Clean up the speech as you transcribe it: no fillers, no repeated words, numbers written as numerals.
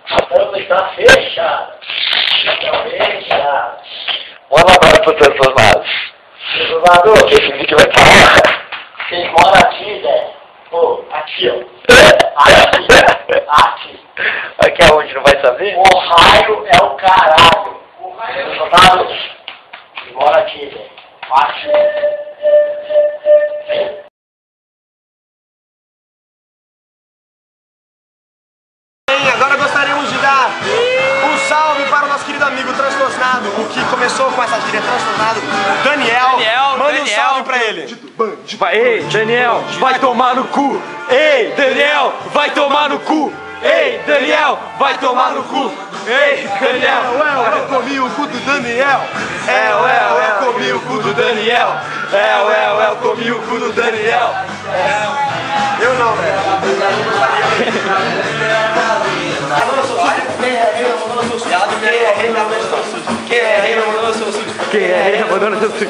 A tampa está fechada. Está fechada. Manda um abraço para todos os lados. Governador, Esse vídeo vai falar. vocês moram aqui, Zé? Pô, aqui, ó. Aqui. Aqui. Aqui aonde, não vai saber? O raio é o caralho. Governador, vocês moram aqui, Zé. Aqui. Agora gostaríamos de dar um salve para o nosso querido amigo transtornado, o que começou com essa gíria transtornado, Daniel. Manda um salve pra ele. Ei, Daniel, vai tomar no cu! Ei, Daniel, vai tomar no cu! Ei, Daniel, vai tomar no cu! Ei, Daniel, Eu comi o cu do Daniel. eu comi o cu do Daniel! Eu comi o cu do Daniel! Eu não, velho. Quem é rei, mandou seu sujo?